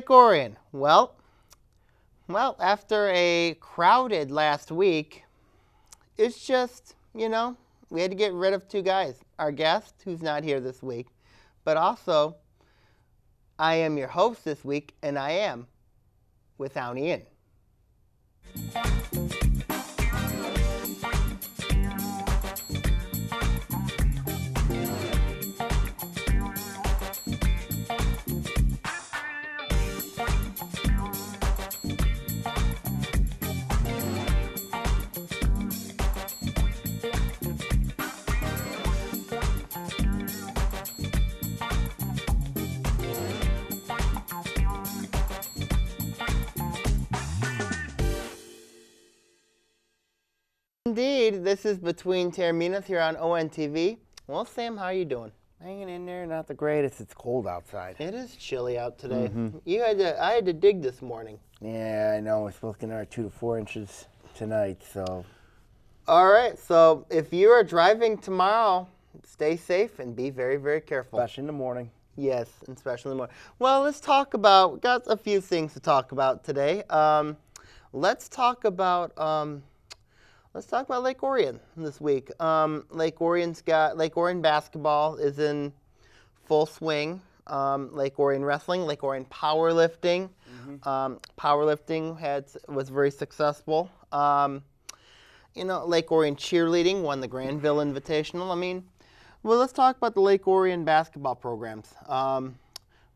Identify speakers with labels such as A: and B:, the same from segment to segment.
A: Lake Orion. Well, after a crowded last week, it's just, we had to get rid of two guys. Our guest, who's not here this week, but also, I am your host this week, and I am without Ian. Indeed, this is Between Taorminas here on ONTV. Well, Sam, how are you doing?
B: Hanging in there, not the greatest. It's cold outside.
A: It is chilly out today. I had to dig this morning.
B: Yeah, I know. We're supposed to get our 2 to 4 inches tonight, so.
A: All right, so if you are driving tomorrow, stay safe and be very, very careful.
B: Especially in the morning.
A: Yes, and especially in the morning. Well, we got a few things to talk about today. Let's talk about Lake Orion this week. Lake Orion basketball is in full swing. Lake Orion wrestling, Lake Orion powerlifting. Powerlifting was very successful. Lake Orion cheerleading won the Granville Invitational. Let's talk about the Lake Orion basketball programs.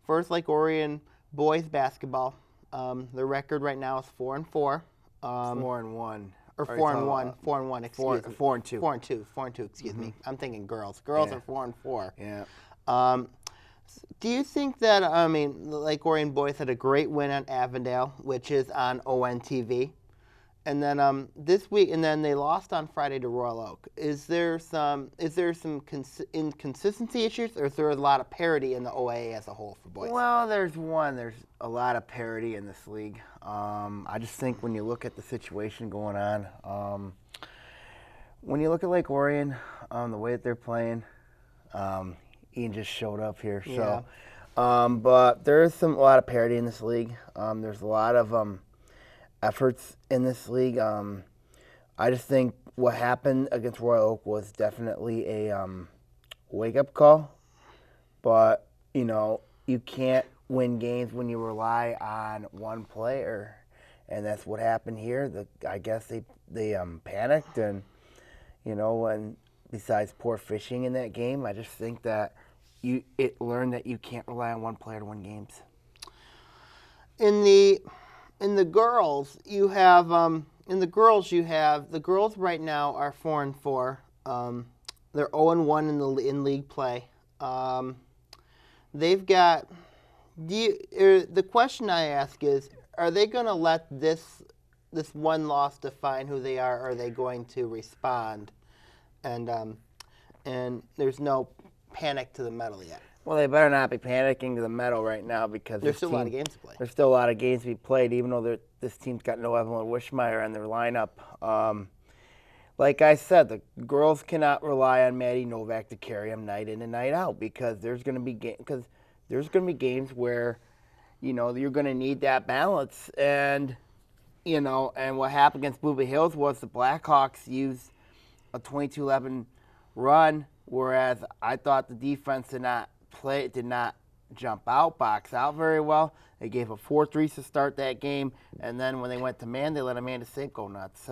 A: First, Lake Orion boys basketball. The record right now is 4-4.
B: 4-1.
A: Or 4-1. 4-1. Excuse me.
B: 4-2.
A: 4-2. Excuse me. I'm thinking girls. Girls are 4-4.
B: Yeah.
A: Do you think that the Lake Orion boys had a great win on Avondale, which is on ONTV, and then this week, and then they lost on Friday to Royal Oak. Is there some inconsistency issues, or is there a lot of parity in the OAA as a whole for boys?
B: Well, there's a lot of parity in this league. I just think when you look at the situation going on, when you look at Lake Orion, the way that they're playing, Ian just showed up here, so.
A: Yeah.
B: But there is a lot of parity in this league. There's a lot of efforts in this league. I just think what happened against Royal Oak was definitely a wake-up call. But, you can't win games when you rely on one player. And that's what happened here. I guess they panicked and, and besides poor fishing in that game, I just think that it learned that you can't rely on one player to win games.
A: In the girls, you have the girls right now are 4-4. They're 0-1 in league play. They've got. The question I ask is, are they going to let this one loss define who they are? Or are they going to respond? And there's no panic to the medal yet.
B: Well, they better not be panicking to the medal right now because
A: there's still a lot of games to play.
B: There's still a lot of games to be played, even though this team's got no Evelyn Wishmeyer in their lineup. Like I said, the girls cannot rely on Maddie Novak to carry them night in and night out because there's going to be games where, you're going to need that balance. And, and what happened against Blue Bay Hills was the Blackhawks used a 22-11 run, whereas I thought the defense did not box out very well. They gave a 4-3 to start that game, and then when they went to man, they let Amanda Sink go nuts.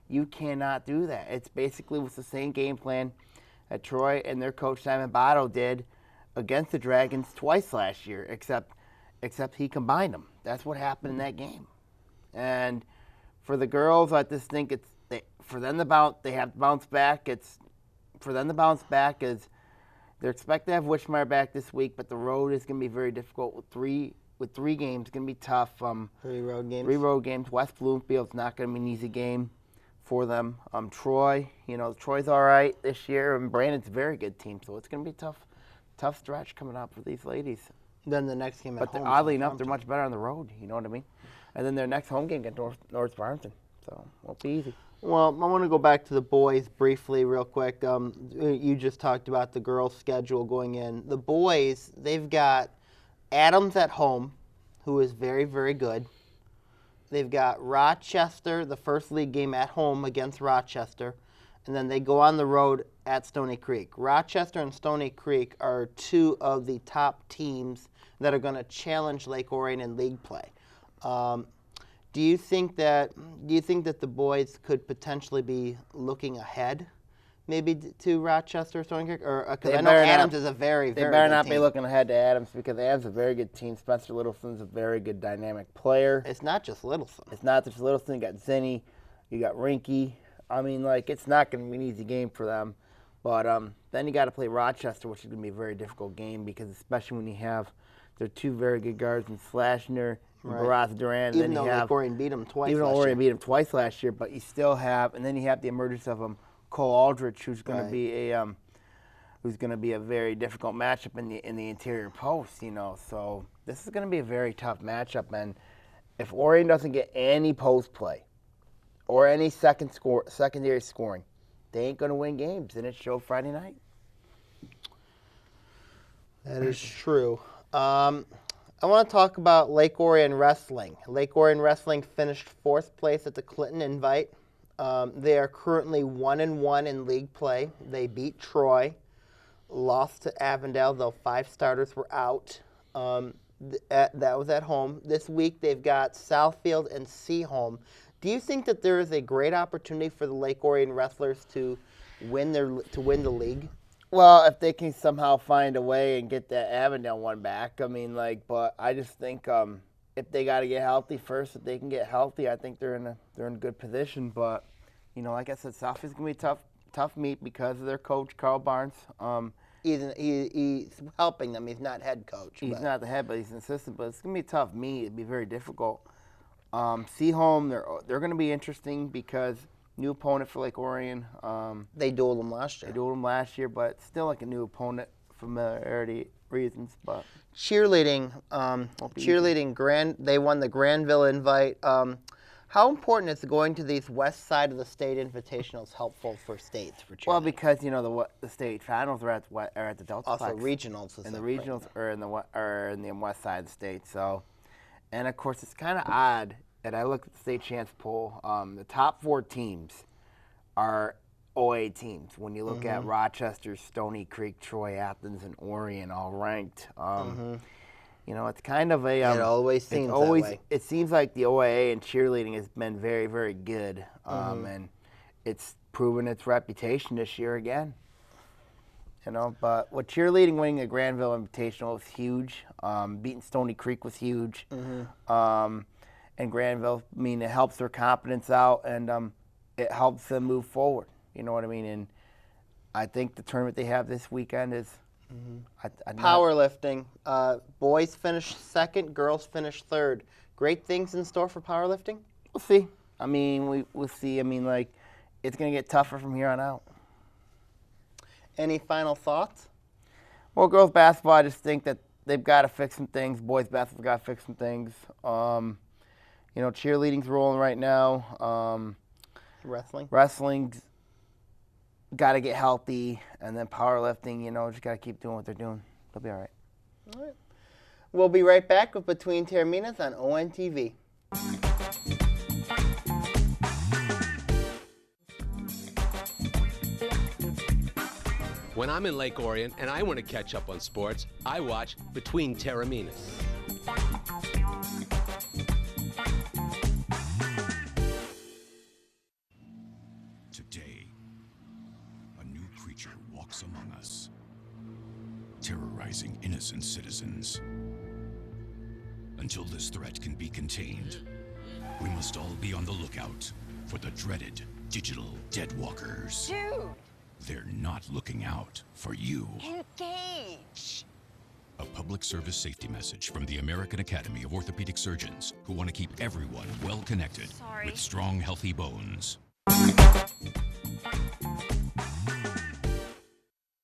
B: You cannot do that. It's basically was the same game plan that Troy and their coach Simon Botto did against the Dragons twice last year, except he combined them. That's what happened in that game. And for the girls, I just think for them to bounce back. For them to bounce back is they're expected to have Wishmeyer back this week, but the road is going to be very difficult with three games. It's going to be tough.
A: 3 road games.
B: 3 road games. West Bloomfield's not going to be an easy game for them. Troy, Troy's all right this year, and Brandon's a very good team, so it's going to be a tough stretch coming up for these ladies.
A: Then the next game at home.
B: But oddly enough, they're much better on the road. You know what I mean? And then their next home game against North Barrington, so it won't be easy.
A: Well, I want to go back to the boys briefly real quick. You just talked about the girls' schedule going in. The boys, they've got Adams at home, who is very, very good. They've got Rochester, the first league game at home against Rochester, and then they go on the road at Stony Creek. Rochester and Stony Creek are two of the top teams that are going to challenge Lake Orion in league play. Do you think that the boys could potentially be looking ahead, maybe to Rochester or Stony Creek? Or because I know Adams is a very, very good team.
B: They better not be looking ahead to Adams because Adams is a very good team. Spencer Littleson's a very good dynamic player.
A: It's not just Littleson.
B: It's not just Littleson. You got Zinni, you got Rinky. I mean, like, it's not going to be an easy game for them. But then you got to play Rochester, which is going to be a very difficult game because especially when you have their two very good guards in Slashner and Barraza Duran.
A: Even though Lake Orion beat them twice
B: last year, but you still have, and then you have the emergence of Cole Aldrich, who's going to be a very difficult matchup in the interior post. So this is going to be a very tough matchup, and if Orion doesn't get any post play or any secondary scoring, they ain't going to win games, and it showed Friday night.
A: That is true. I want to talk about Lake Orion Wrestling. Lake Orion Wrestling finished 4th place at the Clinton Invite. They are currently 1-1 in league play. They beat Troy, lost to Avondale, though 5 starters were out. That was at home. This week they've got Southfield and Seaholm. Do you think that there is a great opportunity for the Lake Orion Wrestlers to win the league?
B: Well, if they can somehow find a way and get that Avondale one back, but I just think if they got to get healthy first, if they can get healthy, I think they're in a good position. But like I said, South is gonna be a tough meet because of their coach Carl Barnes.
A: He's helping them. He's not head coach.
B: He's not the head, but he's an assistant. But it's gonna be a tough meet. It'd be very difficult. Seaholm, they're gonna be interesting because new opponent for Lake Orion.
A: They dueled them last year.
B: But still like a new opponent, familiarity reasons. But
A: cheerleading, they won the Granville Invite. How important is going to these west side of the state invitationals helpful for states for cheerleading?
B: Well, because the state finals are at the Delta.
A: Also regionals.
B: And the regionals are in the west side of the state. So, and of course it's kind of odd. And I look at the state champs poll. The top 4 teams are OA teams. When you look at Rochester, Stony Creek, Troy, Athens, and Orion, all ranked. It's kind of a.
A: It always seems that way.
B: It seems like the OAA and cheerleading has been very, very good, and it's proven its reputation this year again. But with cheerleading winning the Granville Invitational was huge. Beating Stony Creek was huge. And Granville, it helps their confidence out, and it helps them move forward. You know what I mean? And I think the tournament they have this weekend is
A: powerlifting. Boys finished 2nd, girls finished 3rd. Great things in store for powerlifting?
B: We'll see. We'll see. It's going to get tougher from here on out.
A: Any final thoughts?
B: Well, girls basketball, I just think that they've got to fix some things. Boys basketball's got to fix some things. Cheerleading's rolling right now. Wrestling's got to get healthy, and then powerlifting, just got to keep doing what they're doing. They'll be all right.
A: All right. We'll be right back with Between Taorminas on ONTV.
C: When I'm in Lake Orion and I want to catch up on sports, I watch Between Taorminas.
D: Today, a new creature walks among us, terrorizing innocent citizens. Until this threat can be contained, we must all be on the lookout for the dreaded digital deadwalkers.
E: Dude!
D: They're not looking out for you.
E: Engage!
D: A public service safety message from the American Academy of Orthopedic Surgeons, who want to keep everyone well connected with strong, healthy bones.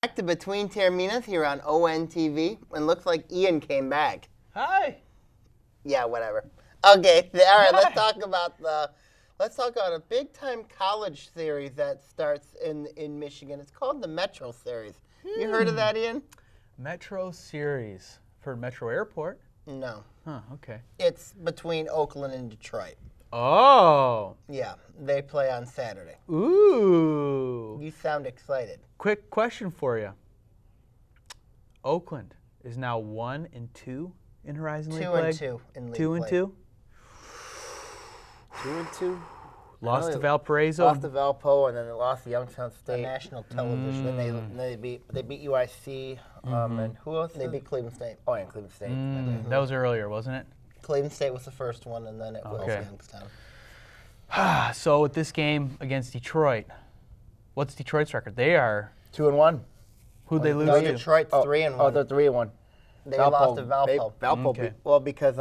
A: Back to Between Taorminas here on ONTV, and looks like Ian came back.
F: Hi.
A: Yeah, whatever. Okay, all right. Let's talk about a big-time college series that starts in Michigan. It's called the Metro Series. You heard of that, Ian?
F: Metro Series for Metro Airport.
A: No.
F: Huh, okay.
A: It's between Oakland and Detroit.
F: Oh.
A: Yeah, they play on Saturday.
F: Ooh.
A: You sound excited.
F: Quick question for you. Oakland is now 1-2 in Horizon League play.
A: 2-2 in league
F: 2 and
A: play.
F: 2.
B: 2-2.
F: Lost to Valparaiso.
B: Lost to Valpo, and then they lost to Youngstown
A: The
B: State.
A: national television.
B: Then they beat UIC, and who else?
A: They beat Cleveland State.
B: Oh, yeah, Cleveland State.
F: That was earlier, wasn't it?
A: Cleveland State was the first one, and then it was
F: Okay.
A: Youngstown.
F: So with this game against Detroit, what's Detroit's record? They are
B: 2-1.
F: who'd they lose
A: No,
F: to?
A: Detroit's 3-1.
B: Oh, they're 3-1.
A: They lost to Valpo.
B: Valpo
F: Okay.
B: beat, well, because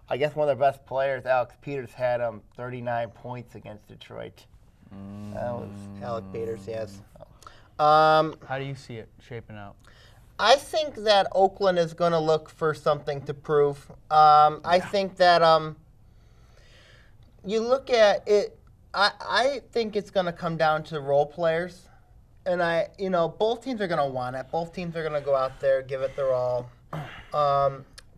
B: I guess one of their best players, Alex Peters, had 39 points against Detroit. That was
A: Alec Peters, yes.
F: How do you see it shaping out?
A: I think that Oakland is going to look for something to prove. I think that you look at it. I think it's going to come down to role players, and both teams are going to want it. Both teams are going to go out there, give it their all.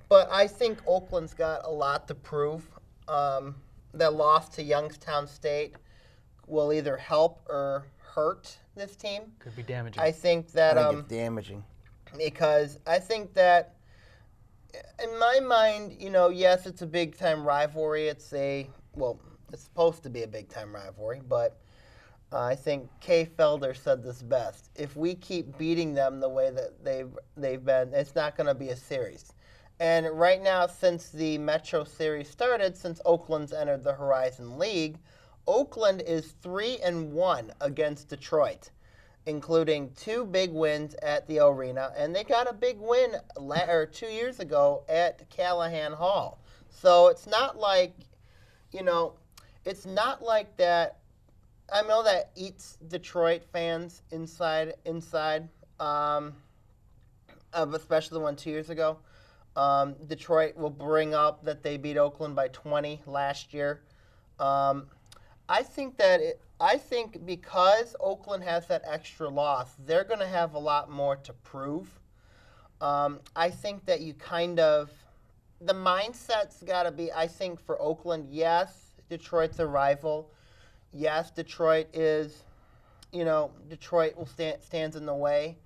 A: But I think Oakland's got a lot to prove. That loss to Youngstown State will either help or hurt this team.
F: Could be damaging.
A: I think that
B: I think it's damaging.
A: because I think that, in my mind, yes, it's a big-time rivalry. It's supposed to be a big-time rivalry, but I think Kay Felder said this best. If we keep beating them the way that they've been, it's not going to be a series. And right now, since the Metro Series started, since Oakland's entered the Horizon League, Oakland is 3-1 against Detroit, including 2 big wins at the arena, and they got a big win 2 years ago at Callahan Hall. So it's not like, it's not like that. I know that eats Detroit fans inside, especially the one 2 years ago. Detroit will bring up that they beat Oakland by 20 last year. I think because Oakland has that extra loss, they're going to have a lot more to prove. I think that the mindset's got to be, I think, for Oakland, yes, Detroit's a rival. Yes, Detroit is, Detroit stands in the way.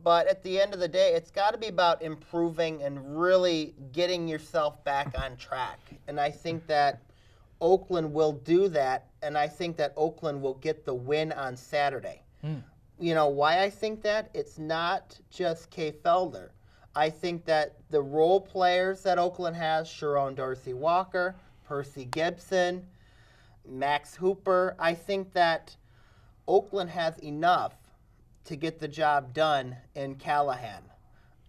A: But at the end of the day, it's got to be about improving and really getting yourself back on track. And I think that Oakland will do that, and I think that Oakland will get the win on Saturday. Why I think that? It's not just Kay Felder. I think that the role players that Oakland has, Sharon Dorsey-Walker, Percy Gibson, Max Hooper, I think that Oakland has enough to get the job done in Callahan.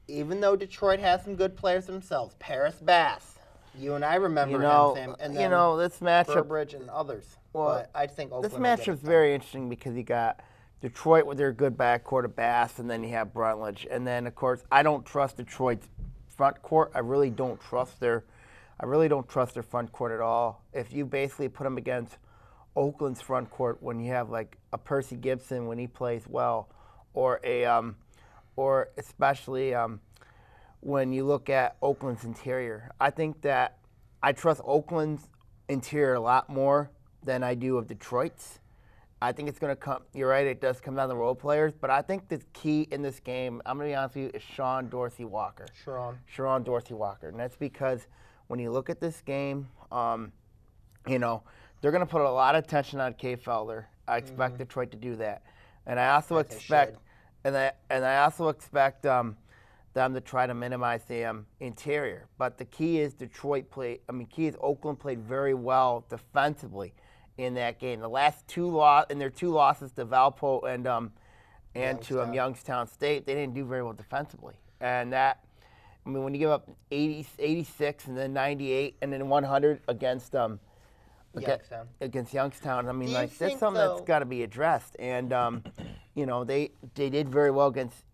A: Even though Detroit has some good players themselves, Paris Bass, you and I remember him, Sam, and then
B: this matchup,
A: Burbridge and others.
B: Well,
A: but I think Oakland
B: this matchup's very interesting because you got Detroit with their good backcourt of Bass, and then you have Brutledge, and then of course I don't trust Detroit's front court. I really don't trust their front court at all. If you basically put them against Oakland's front court, when you have like a Percy Gibson when he plays well, or especially when you look at Oakland's interior, I think that I trust Oakland's interior a lot more than I do of Detroit's. I think it's going to come. You're right; it does come down to the role players, but I think the key in this game, I'm going to be honest with you, is Sharon Dorsey-Walker. Sharon Dorsey-Walker, and that's because when you look at this game, they're going to put a lot of attention on Kay Felder. I expect Detroit to do that, and I also expect, them to try to minimize the interior. But the key is Oakland played very well defensively in that game. The last two losses to Valpo and to Youngstown State, they didn't do very well defensively. And that, when you give up 86 and then 98 and then 100 against Youngstown, that's something that's got to be addressed. And they did very well against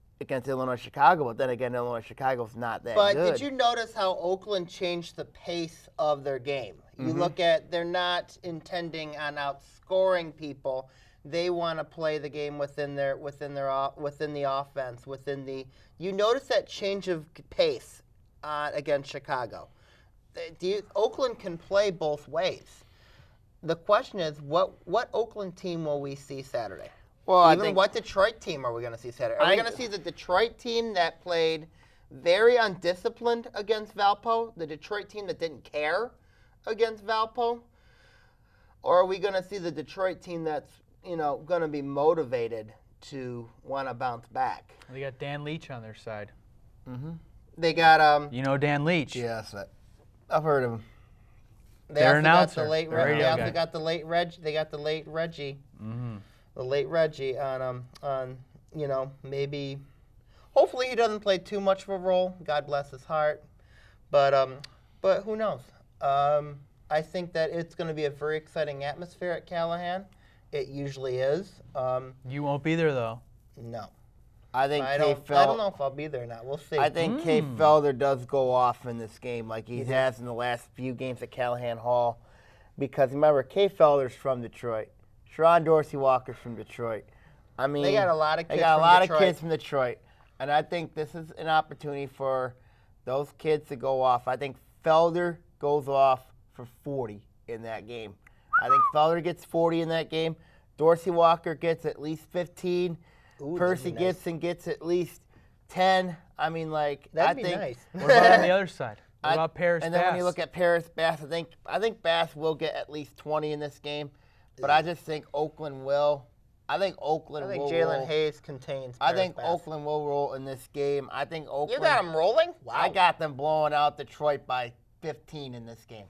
B: Illinois Chicago, but then again, Illinois Chicago's not that good.
A: But did you notice how Oakland changed the pace of their game? You look at, they're not intending on outscoring people. They want to play the game within the offense, You notice that change of pace against Chicago. Oakland can play both ways. The question is, what Oakland team will we see Saturday?
B: Well,
A: Even what Detroit team are we going to see Saturday? Are we going to see the Detroit team that played very undisciplined against Valpo, the Detroit team that didn't care against Valpo? Or are we going to see the Detroit team that's, going to be motivated to want to bounce back?
F: They got Dan Leach on their side.
A: They got
F: Dan Leach.
B: Yes, I've heard of him.
A: They
F: Their
A: also
F: announcer,
A: got the late
F: the radio
A: They also
F: guy.
A: got the late Reg. They got the late Reggie. The late Reggie on maybe. Hopefully he doesn't play too much of a role. God bless his heart. But who knows? I think that it's going to be a very exciting atmosphere at Callahan. It usually is.
F: You won't be there though.
A: No.
B: I think
A: I don't know if I'll be there or not. We'll see.
B: I think Kay Felder does go off in this game like he has in the last few games at Callahan Hall. Because remember, Kay Felder's from Detroit. Sharon Dorsey Walker's from Detroit. I mean,
A: they got a lot of kids.
B: They got a lot of kids from Detroit. And I think this is an opportunity for those kids to go off. I think Felder goes off for 40 in that game. I think Felder gets 40 in that game. Dorsey Walker gets at least 15. Percy Gibson gets at least 10. I mean,
A: that'd be nice.
F: What about on the other side? What about Paris
B: And then
F: Bass?
B: when you look at Paris Bass, I think Bass will get at least 20 in this game. But I just think Oakland will. I think Oakland will
A: Jalen
B: roll.
A: Hayes contains.
B: I think
A: Paris Bass.
B: Oakland will roll in this game. I think Oakland.
A: You got them rolling? Wow.
B: I got them blowing out Detroit by 15 in this game.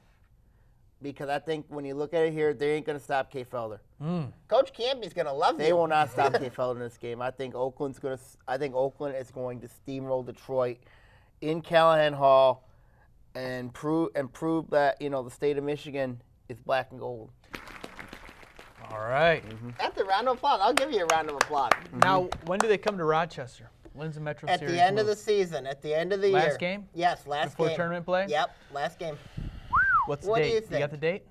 B: Because I think when you look at it here, they ain't going to stop Kay Felder.
A: Coach Campy's going to love you.
B: They will not stop Kay Felder in this game. I think Oakland is going to steamroll Detroit in Callahan Hall and prove that the state of Michigan is black and gold.
F: All right.
A: That's a round of applause. I'll give you a round of applause.
F: Now, when do they come to Rochester? When's the Metro
A: At
F: Series
A: the end of
F: move?
A: the season, at the end of the year.
F: Last game?
A: Yes, last
F: Before
A: game.
F: tournament play?
A: Yep, last game.
F: What's the
A: What do
F: date?
A: you think?
F: got the date?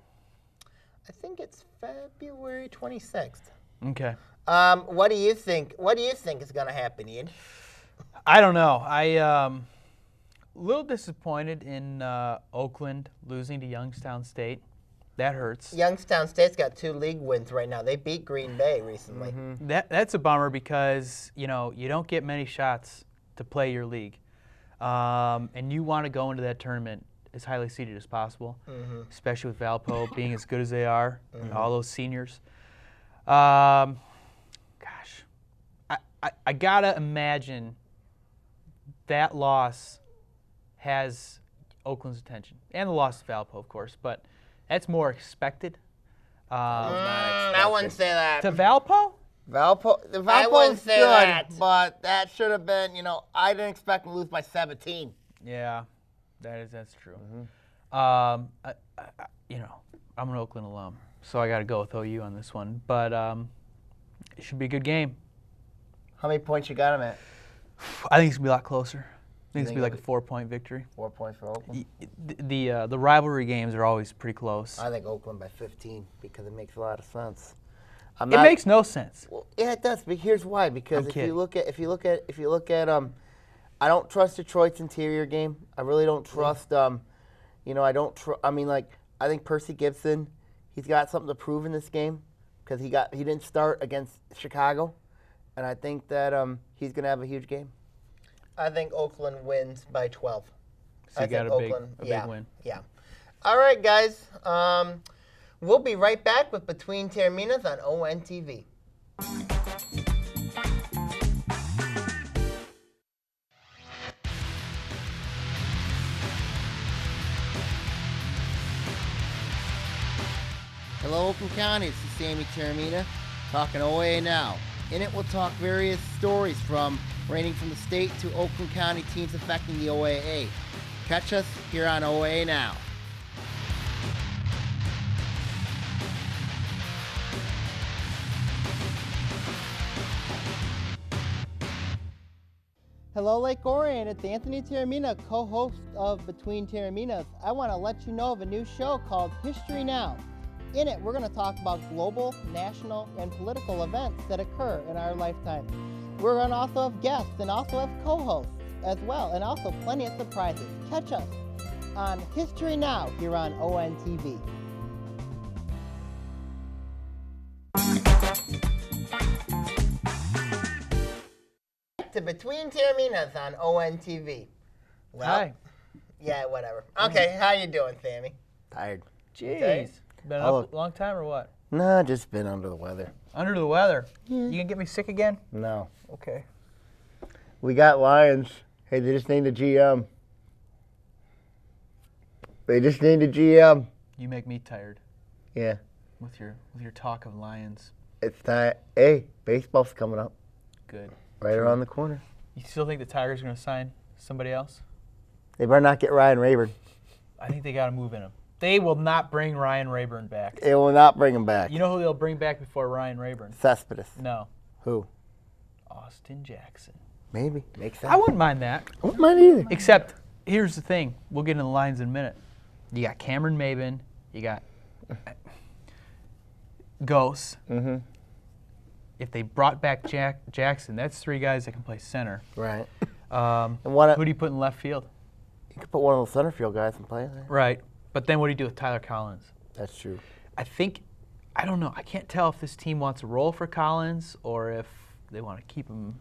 A: I think it's February 26th.
F: Okay.
A: What do you think? What do you think is going to happen, Ian?
F: I don't know. A little disappointed in Oakland losing to Youngstown State. That hurts.
A: Youngstown State's got 2 league wins right now. They beat Green Bay recently.
F: That's a bummer because you don't get many shots to play your league, and you want to go into that tournament as highly seeded as possible, especially with Valpo being as good as they are, all those seniors. Gosh, I gotta imagine that loss has Oakland's attention, and the loss to Valpo, of course, but that's more expected.
A: I wouldn't say that.
F: To Valpo?
B: Valpo
A: I wouldn't
B: is
A: say
B: good,
A: that.
B: but that should have been, I didn't expect them to lose by 17.
F: Yeah, that's true. I'm an Oakland alum, so I got to go with OU on this one. But it should be a good game.
B: How many points you got them at?
F: I think it's gonna be a lot closer. I think it's
B: think
F: gonna be like a 4-point victory.
B: 4 points for Oakland?
F: The rivalry games are always pretty close.
B: I think Oakland by 15 because it makes a lot of sense.
F: It makes no sense.
B: Well, yeah, it does. But here's why. Because
F: I'm
B: if
F: kidding.
B: you look at I don't trust Detroit's interior game. I really don't trust. I think Percy Gibson, he's got something to prove in this game because he didn't start against Chicago, and I think that he's gonna have a huge game.
A: I think Oakland wins by 12.
F: So you got a big win.
A: Yeah. All right, guys. We'll be right back with Between Taorminas on ONTV.
B: Hello, Oakland County. This is Sammy Taormina talking OAA Now. In it, we'll talk various stories ranging from the state to Oakland County teams affecting the OAA. Catch us here on OAA Now.
A: Hello, Lake Orion. It's Anthony Taormina, co-host of Between Taorminas. I want to let you know of a new show called History Now. In it, we're going to talk about global, national, and political events that occur in our lifetime. We're going to also have guests and also have co-hosts. as well, and also plenty of surprises. Catch us on History Now here on ONTV. To Between Taorminas on ONTV. Well,
F: Hi.
A: yeah, whatever. Okay, how you doing, Sammy?
B: Tired.
F: Jeez.
A: Okay.
F: Been
B: Oh.
F: up a long time or what?
B: Nah, just been under the weather.
F: Under the weather. You gonna get me sick again?
B: No.
F: Okay.
B: We got Lions. Hey, they just named a GM. They just named a GM.
F: You make me tired
B: Yeah.
F: with your talk of Lions.
B: It's time. Hey, baseball's coming up
F: Good.
B: right around the corner.
F: You still think the Tigers are gonna sign somebody else?
B: They better not get Ryan Rayburn.
F: I think they got to move in him. They will not bring Ryan Rayburn back.
B: They will not bring him back.
F: You know who they'll bring back before Ryan Rayburn?
B: Cespedes.
F: No.
B: Who?
F: Austin Jackson.
B: Maybe. Makes sense.
F: I wouldn't mind that.
B: I wouldn't mind either.
F: Except, here's the thing. We'll get into the lines in a minute. You got Cameron Maben. You got Ghost.
B: Mm-hmm.
F: If they brought back Jackson, that's three guys that can play center.
B: Right.
F: And
B: And
F: who do you put in left field?
B: you could put one of those center field guys and play there.
F: Right. But then what do you do with Tyler Collins?
B: That's true.
F: I don't know. I can't tell if this team wants a role for Collins or if they want to keep him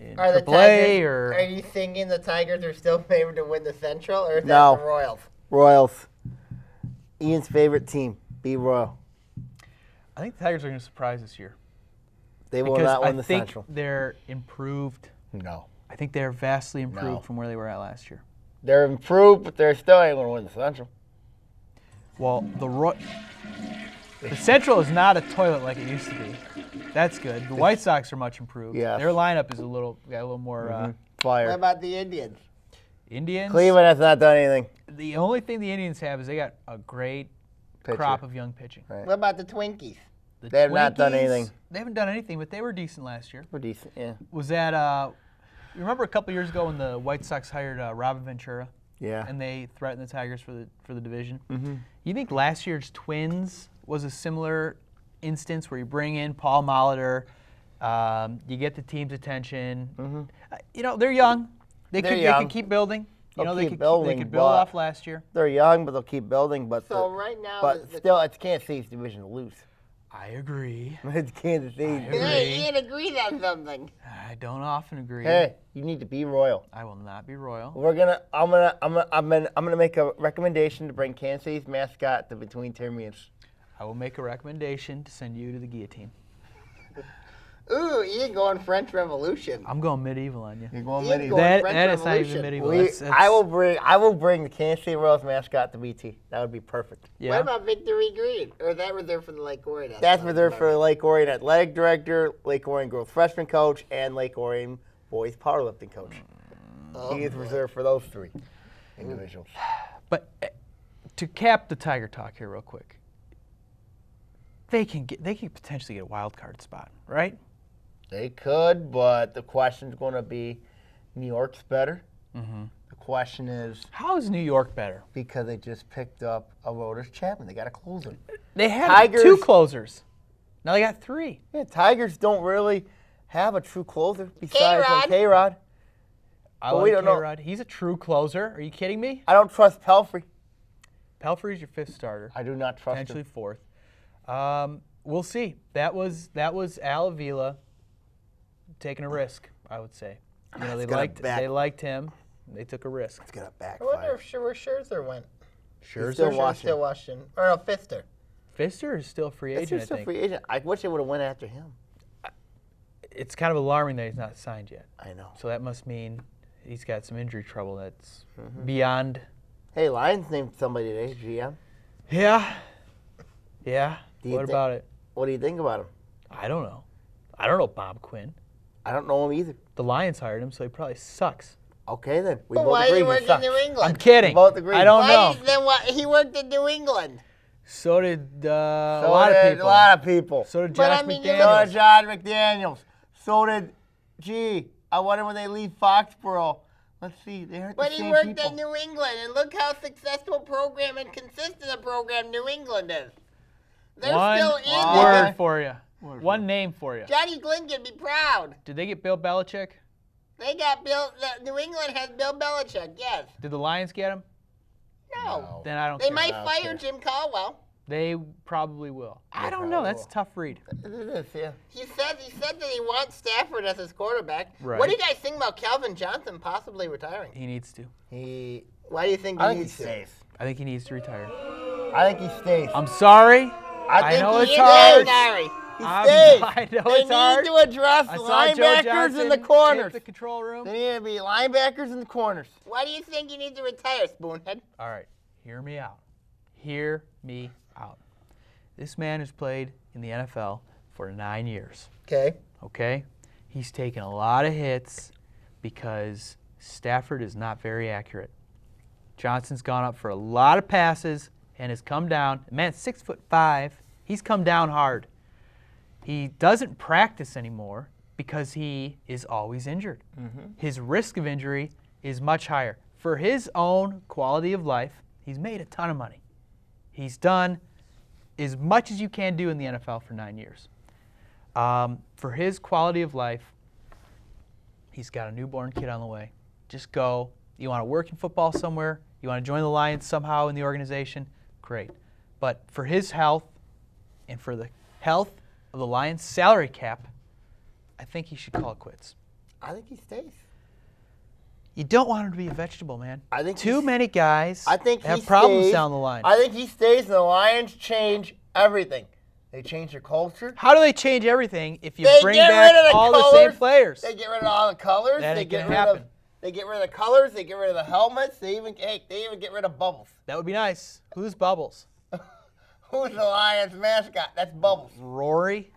F: in
A: Are the
F: AAA
A: Tigers?
F: or.
A: Are you thinking the Tigers are still favored to win the Central, or is
B: No.
A: that the Royals?
B: Royals. Ian's favorite team. Be Royal.
F: I think the Tigers are going to surprise this year.
B: They will
F: Because
B: not win
F: I
B: the
F: think
B: Central.
F: they're improved.
B: No.
F: I think they're vastly improved
B: No.
F: from where they were at last year.
B: They're improved, but they're still ain't going to win the Central.
F: Well, the Central is not a toilet like it used to be. That's good. The White Sox are much improved.
B: Yes.
F: Their lineup is got a little more
A: What
B: Fire.
A: about the Indians?
F: Indians.
B: Cleveland has not done anything.
F: The only thing the Indians have is they got a great
B: Pitcher.
F: crop of young pitching.
B: Right.
A: What about the Twinkies?
F: The
B: They have not done
F: Twinkies,
B: anything.
F: They haven't done anything, but they were decent last year.
B: We're decent, yeah.
F: Was that, you remember a couple years ago when the White Sox hired Robin Ventura
B: Yeah.
F: and they threatened the Tigers for the division? Mm-hmm. You think last year's Twins was a similar instance where you bring in Paul Molitor, you get the team's attention? Mm-hmm. They're young. They
B: young.
F: could keep building.
B: They'll
F: They
B: keep
F: could
B: building,
F: build
B: but-
F: off last year.
B: They're young, but they'll keep building. But
A: So right now,
B: but
A: is the-
B: still, it's Kansas City's division to lose.
F: I agree.
B: It's Kansas City's.
F: agree.
A: Hey, Ian agrees on something.
F: I don't often agree.
B: Hey, you need to be Royal.
F: I will not be royal.
B: I'm gonna make a recommendation to bring Kansas City's mascot to Between Taorminas.
F: I will make a recommendation to send you to the guillotine.
A: Ooh, Ian going French Revolution.
F: I'm going medieval on you.
B: You're going
A: Ian
B: medieval.
A: going
F: That
A: French
F: is not even
A: Revolution.
F: medieval.
B: We-
F: That's-
B: I will bring the Kansas City Royals mascot to BT. That would be perfect.
F: Yeah.
A: What about Victory Green? Or is that reserved for the Lake Orion?
B: That's reserved for Lake Orion Athletic Director, Lake Orion Girls Freshman Coach, and Lake Orion Boys Powerlifting Coach. He is reserved for those three individuals.
F: But to cap the Tiger talk here real quick, they can potentially get a wild card spot, right?
B: They could, but the question's going to be, New York's better. Mm-hmm. The question is,
F: How is New York better?
B: because they just picked up a Rotas Chapman. They got to close him.
F: They had
B: Tigers-
F: 2 closers. Now they got 3.
B: Yeah, Tigers don't really have a true closer besides
A: K-Rod.
B: K-Rod.
F: I
B: But
F: like
B: we don't know.
F: K-Rod. He's a true closer. Are you kidding me?
B: I don't trust Pelfrey.
F: Pelfrey's your 5th starter.
B: I do not trust
F: Potentially
B: him.
F: 4th. We'll see. That was Al Avila taking a risk, I would say. They liked him. They took a risk.
B: It's going to
A: I wonder
B: backfire.
A: where Scherzer went.
B: He's still watching.
A: Still Washington. Or no, Fister.
F: Pfister is still a free
B: It's
F: agent,
B: just
F: I
B: a
F: think.
B: free agent. I wish they would have went after him.
F: It's kind of alarming that he's not signed yet.
B: I know.
F: So that must mean he's got some injury trouble that's
B: Mm-hmm.
F: beyond.
B: Hey, Lions named somebody today, GM.
F: Yeah. Yeah.
B: Do you
F: What
B: thi-
F: about it?
B: What do you think about him?
F: I don't know. I don't know Bob Quinn.
B: I don't know him either.
F: The Lions hired him, so he probably sucks.
B: Okay, then. We
A: But
B: both
A: why
B: agree
A: did he
B: he
A: work in
B: sucks.
A: New
F: I'm
A: England?
F: kidding.
B: both agree.
F: I don't
A: Why
F: know.
A: Then why, he worked in New England.
F: So did a
B: So
F: lot
B: did
F: of people.
B: A lot of people.
F: So did
A: But
F: Josh
A: I mean, you
B: So
F: McDaniels.
B: did John McDaniels. So did, I wonder when they leave Foxborough. Let's see. They aren't
A: But
B: the
A: he
B: same
A: worked
B: people.
A: in New England, and look how successful program and consistent a program New England is. They're
F: One
A: still in
F: word
A: there.
F: for you. One name for you.
A: Johnny Glenn can be proud.
F: Did they get Bill Belichick?
A: They got Bill. New England has Bill Belichick. Yes.
F: Did the Lions get him?
A: No.
F: Then I don't
A: They
F: care.
A: might fire Jim Caldwell.
F: They probably will. I don't know. That's a tough read.
B: It is, yeah.
A: He said that he wants Stafford as his quarterback.
F: Right.
A: What do you guys think about Calvin Johnson possibly retiring?
F: He needs to.
A: Why do you think
B: I
A: he
B: think he
A: needs to?
B: stays.
F: I think he needs to retire.
B: I think he stays.
F: I'm sorry.
B: I
F: know
B: think
F: it's
B: he
F: hard.
A: Sorry.
B: He
F: I
B: stays.
F: know it's hard.
B: They need to address
F: I saw Joe
B: linebackers
F: Johnson
B: in the
F: hit
B: corners.
F: the control room.
B: They need to be linebackers in the corners.
A: Why do you think he needs to retire, Spoonhead?
F: All right, hear me out. Hear me out. This man has played in the NFL for 9 years.
A: Okay.
F: Okay? He's taken a lot of hits because Stafford is not very accurate. Johnson's gone up for a lot of passes and has come down. Man, 6'5". He's come down hard. He doesn't practice anymore because he is always injured. His risk of injury is much higher. For his own quality of life, he's made a ton of money. He's done as much as you can do in the NFL for 9 years. For his quality of life, he's got a newborn kid on the way. Just go. You want to work in football somewhere? You want to join the Lions somehow in the organization? Great. But for his health and for the health of the Lions' salary cap, I think he should call it quits.
B: I think he stays.
F: You don't want him to be a vegetable, man.
B: I think
F: Too many guys
B: he
F: have problems
B: stays.
F: down the line.
B: I think he stays, and the Lions change everything. They change their culture.
F: How do they change everything if you
B: They
F: bring
B: get
F: back
B: rid of the
F: all
B: colors.
F: the same players?
B: They get rid of all the colors.
F: That
B: They
F: ain't
B: get
F: gonna
B: rid
F: happen.
B: of. They get rid of the colors. They get rid of the helmets. They even get rid of Bubbles.
F: That would be nice. Who's Bubbles?
B: Who's the Lions mascot? That's Bubbles.
F: Rory?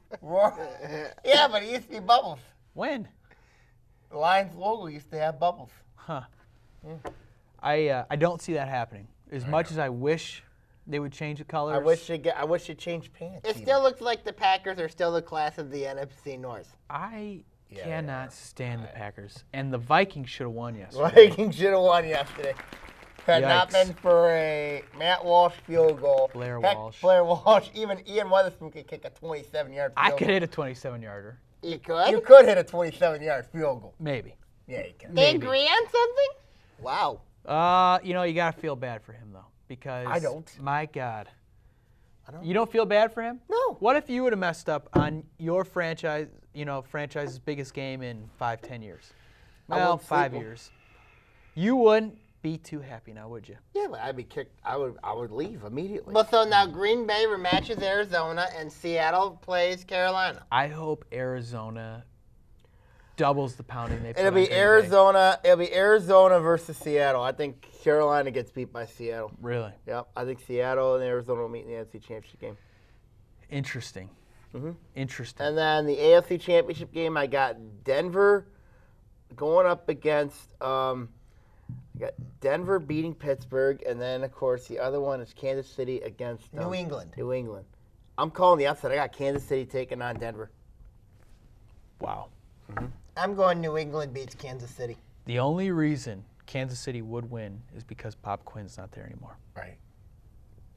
B: Yeah, but he used to be Bubbles.
F: When?
B: The Lions logo used to have Bubbles.
F: Huh. I don't see that happening. As much as I wish they would change the colors.
B: I wish they changed pants.
A: It still looks like the Packers are still the class of the NFC North.
F: I cannot stand the Packers. And the Vikings should have won yesterday.
B: Vikings should have won yesterday. Had not
F: Yikes.
B: been for a Matt Walsh field goal.
F: Blair
B: Heck,
F: Walsh.
B: Blair Walsh. Even Ian Weatherspoon could kick a 27-yard field
F: I
B: goal.
F: could hit a 27-yarder.
A: You could?
B: You could hit a 27-yard field goal.
F: Maybe.
B: Yeah, you can.
A: They agree on something? Wow.
F: You got to feel bad for him, though. Because,
B: I don't.
F: My God.
B: I don't.
F: You don't feel bad for him?
B: No.
F: What if you would have messed up on your franchise's biggest game in 5-10 years?
B: I
F: Well,
B: wouldn't
F: 5
B: sleep.
F: years. You wouldn't be too happy now, would you?
B: Yeah, but I'd be kicked. I would leave immediately.
A: Well, so now Green Bay rematches Arizona and Seattle plays Carolina.
F: I hope Arizona doubles the pounding they put
B: It'll
F: on
B: be
F: Green Bay.
B: Arizona. It'll be Arizona versus Seattle. I think Carolina gets beat by Seattle.
F: Really?
B: Yep. I think Seattle and Arizona will meet in the NFC Championship game.
F: Interesting. Interesting.
B: And then the AFC Championship game, I got Denver going up against. I got Denver beating Pittsburgh, and then of course the other one is Kansas City against
A: New England.
B: New England. I'm calling the upset. I got Kansas City taking on Denver.
F: Wow.
A: I'm going New England beats Kansas City.
F: The only reason Kansas City would win is because Pop Quinn's not there anymore.
B: Right.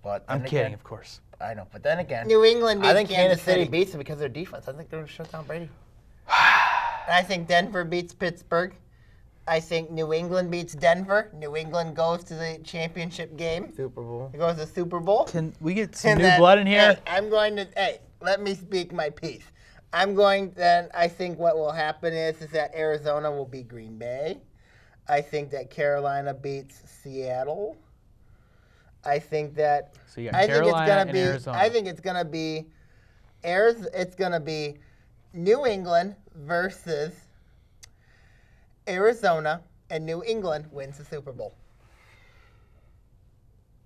B: But
F: I'm
B: then
F: kidding,
B: again-
F: of course.
B: I know, but then again,
A: New England beats
B: I think Kansas City
A: City.
B: beats them because of their defense. I think they're going to shut down Brady.
A: I think Denver beats Pittsburgh. I think New England beats Denver. New England goes to the championship game.
B: Super Bowl.
A: It goes to the Super Bowl.
F: Can we get some
A: And
F: new
A: then,
F: blood in here?
A: Let me speak my piece. I think what will happen is that Arizona will beat Green Bay. I think that Carolina beats Seattle. I think that
F: So you got Carolina and Arizona.
A: I think it's gonna be New England versus Arizona, and New England wins the Super Bowl.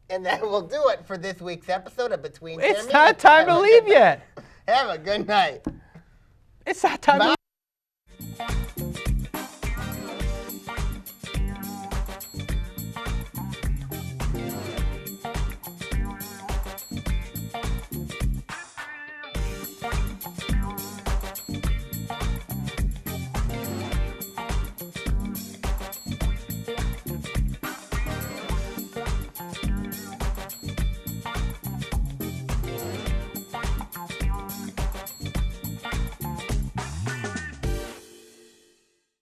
A: And that will do it for this week's episode of Between
F: It's
A: Taorminas.
F: not time to
A: Have a
F: leave
A: good night.
F: yet.
A: Have a good night.
F: It's not time to